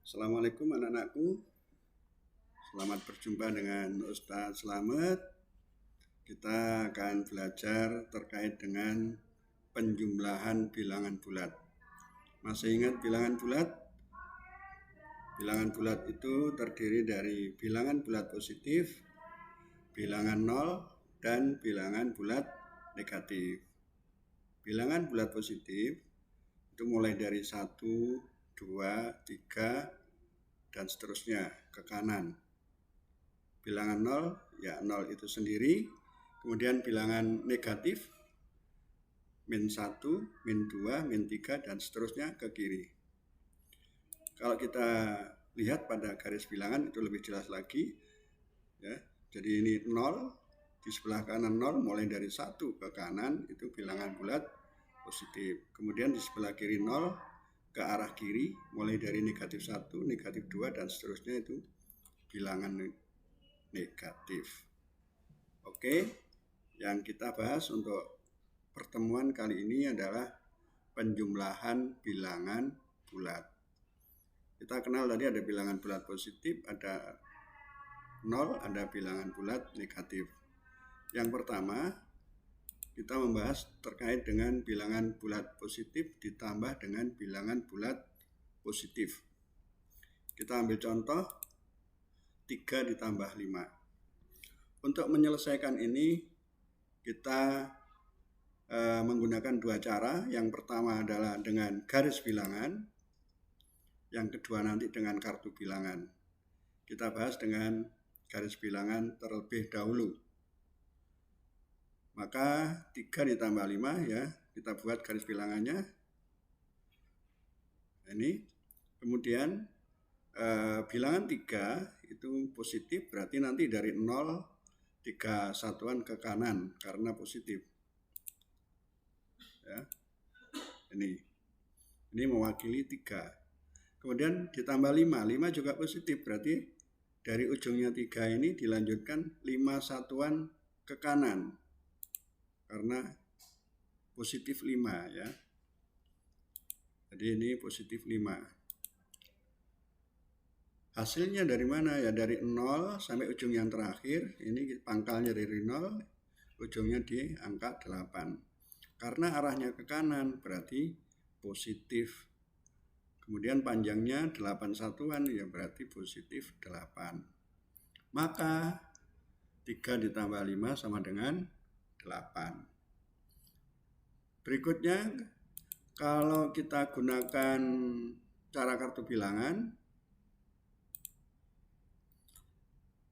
Assalamualaikum anak-anakku. Selamat berjumpa dengan Ustadz Slamet. Kita akan belajar terkait dengan penjumlahan bilangan bulat. Masih ingat bilangan bulat? Bilangan bulat itu terdiri dari bilangan bulat positif, bilangan nol, dan bilangan bulat negatif. Bilangan bulat positif itu mulai dari 1, 2, 3, dan seterusnya ke kanan. Bilangan 0, ya 0 itu sendiri. Kemudian bilangan negatif, min 1, min 2, min 3, dan seterusnya ke kiri. Kalau kita lihat pada garis bilangan itu lebih jelas lagi. Ya, jadi ini 0, di sebelah kanan 0, mulai dari 1 ke kanan, itu bilangan bulat positif. Kemudian di sebelah kiri 0, ke arah kiri, mulai dari negatif 1, negatif 2, dan seterusnya itu bilangan negatif. Oke, yang kita bahas untuk pertemuan kali ini adalah penjumlahan bilangan bulat. Kita kenal tadi ada bilangan bulat positif, ada 0, ada bilangan bulat negatif. Yang pertama, kita membahas terkait dengan bilangan bulat positif ditambah dengan bilangan bulat positif. Kita ambil contoh 3 ditambah 5. Untuk menyelesaikan ini kita menggunakan dua cara. Yang pertama adalah dengan garis bilangan, yang kedua nanti dengan kartu bilangan. Kita bahas dengan garis bilangan terlebih dahulu. Maka 3 ditambah 5 ya, kita buat garis bilangannya. Ini. Kemudian bilangan 3 itu positif, berarti nanti dari 0, 3 satuan ke kanan karena positif. Ya. Ini mewakili 3. Kemudian ditambah 5, 5 juga positif, berarti dari ujungnya 3 ini dilanjutkan 5 satuan ke kanan karena positif 5 ya. Jadi ini positif 5. Hasilnya dari mana? Ya dari 0 sampai ujung yang terakhir. Ini pangkalnya dari 0, ujungnya di angka 8. Karena arahnya ke kanan berarti positif. Kemudian panjangnya 8 satuan, ya berarti positif 8. Maka 3 ditambah 5 sama dengan 8. Berikutnya, kalau kita gunakan cara kartu bilangan,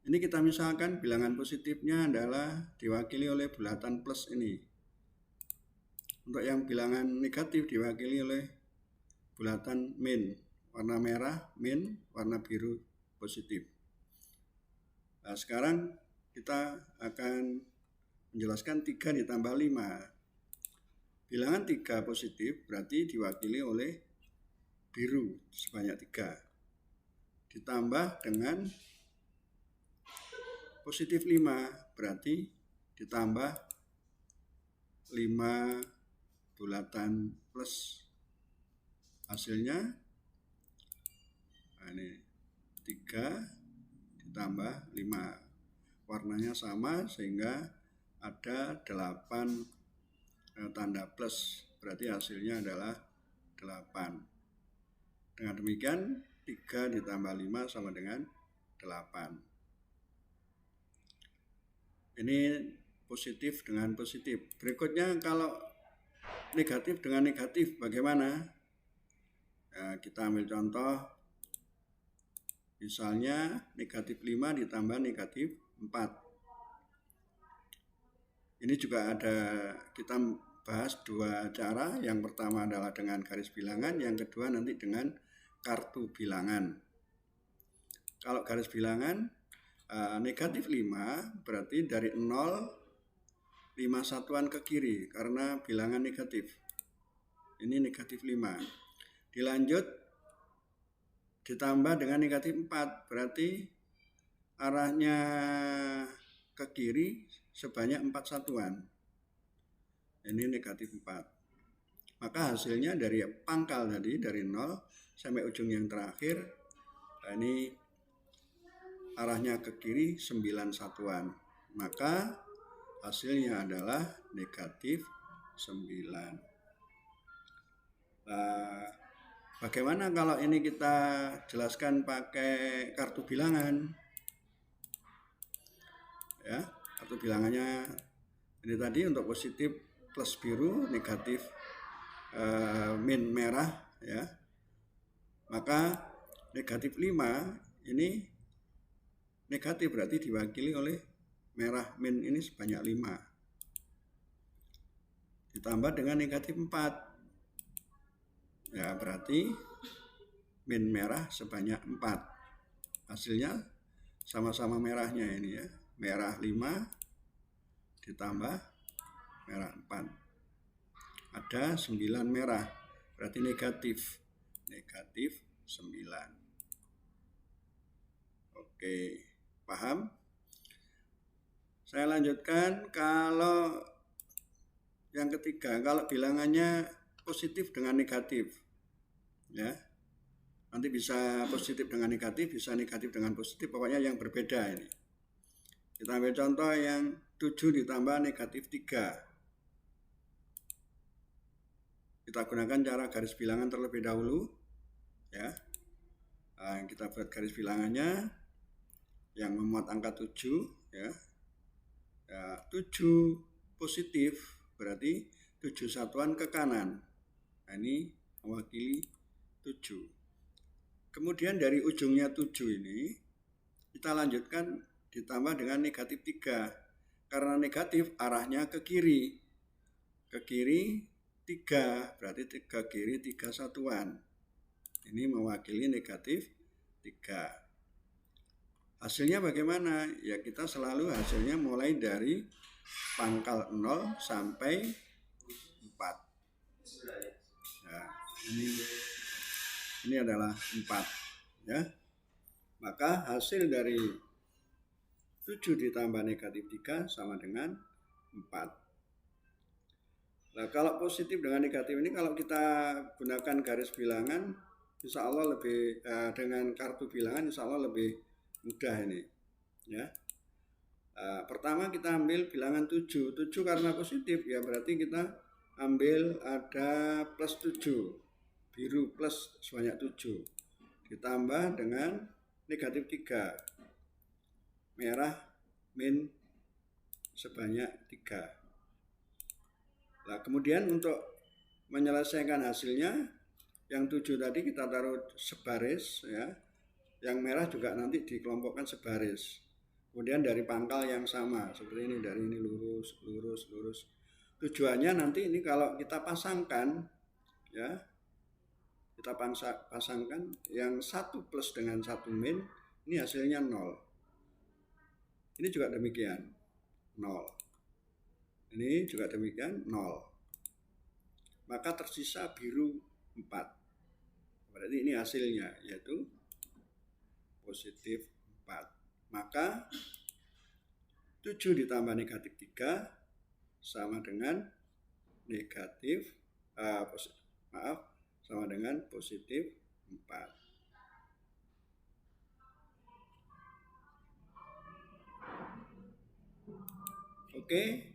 ini kita misalkan bilangan positifnya adalah diwakili oleh bulatan plus ini. Untuk yang bilangan negatif diwakili oleh bulatan min, warna merah min, warna biru positif. Nah, sekarang kita akan menjelaskan 3 ditambah 5. Bilangan 3 positif berarti diwakili oleh biru sebanyak 3. Ditambah dengan positif 5 berarti ditambah 5 bulatan plus. Hasilnya ini 3 ditambah 5. Warnanya sama sehingga ada 8 tanda plus. Berarti hasilnya adalah 8. Dengan demikian 3 ditambah 5 sama dengan 8. Ini positif dengan positif. Berikutnya kalau negatif dengan negatif bagaimana? Ya, kita ambil contoh. Misalnya negatif 5 ditambah negatif 4. Ini juga ada, kita bahas dua cara. Yang pertama adalah dengan garis bilangan, yang kedua nanti dengan kartu bilangan. Kalau garis bilangan negatif 5 berarti dari 0, 5 satuan ke kiri karena bilangan negatif. Ini negatif 5. Dilanjut ditambah dengan negatif 4 berarti arahnya ke kiri sebanyak 4 satuan. Ini negatif 4. Maka hasilnya dari pangkal tadi dari 0 sampai ujung yang terakhir Nah, ini arahnya ke kiri 9 satuan. Maka hasilnya adalah negatif 9. Nah, bagaimana kalau ini kita jelaskan pakai kartu bilangan? Ya, kartu bilangannya ini tadi untuk positif plus biru, negatif min merah, ya. Maka negatif 5 ini negatif, berarti diwakili oleh merah min ini sebanyak 5. Ditambah dengan negatif 4. Ya, berarti min merah sebanyak 4. Hasilnya sama-sama merahnya ini ya. Merah 5 ditambah merah 4. Ada 9 merah. Berarti negatif. Negatif 9. Oke, paham? Saya lanjutkan kalau yang ketiga, kalau bilangannya positif dengan negatif. Ya. Nanti bisa positif dengan negatif, bisa negatif dengan positif, pokoknya yang berbeda ini. Kita ambil contoh yang 7 ditambah negatif 3. Kita gunakan cara garis bilangan terlebih dahulu. Ya. Nah, kita buat garis bilangannya yang memuat angka 7. Ya. 7 positif, berarti 7 satuan ke kanan. Nah, ini mewakili 7. Kemudian dari ujungnya 7 ini, kita lanjutkan ditambah dengan negatif 3. Karena negatif arahnya ke kiri. Ke kiri 3, berarti ke kiri 3 satuan. Ini mewakili negatif 3. Hasilnya bagaimana? Ya, kita selalu hasilnya mulai dari pangkal 0 sampai 4. Nah, ini adalah 4. Ya. Maka hasil dari 7 ditambah negatif 3 sama dengan 4. Nah, kalau positif dengan negatif ini kalau kita gunakan garis bilangan, insya Allah lebih dengan kartu bilangan insya Allah lebih mudah ini. Ya. Pertama kita ambil bilangan 7. 7 karena positif ya berarti kita ambil ada plus 7. Biru plus sebanyak 7. Ditambah dengan negatif 3. Merah min sebanyak 3. Nah, kemudian untuk menyelesaikan hasilnya, yang 7 tadi kita taruh sebaris ya. Yang merah juga nanti dikelompokkan sebaris. Kemudian dari pangkal yang sama, seperti ini, dari ini lurus, lurus, lurus. Tujuannya nanti ini kalau kita pasangkan ya, kita pasangkan yang 1 plus dengan 1 min, ini hasilnya 0. Ini juga demikian, 0. Ini juga demikian, 0. Maka tersisa biru 4. Berarti ini hasilnya, yaitu positif 4. Maka 7 ditambah negatif 3 sama dengan negatif, sama dengan positif 4. Oke.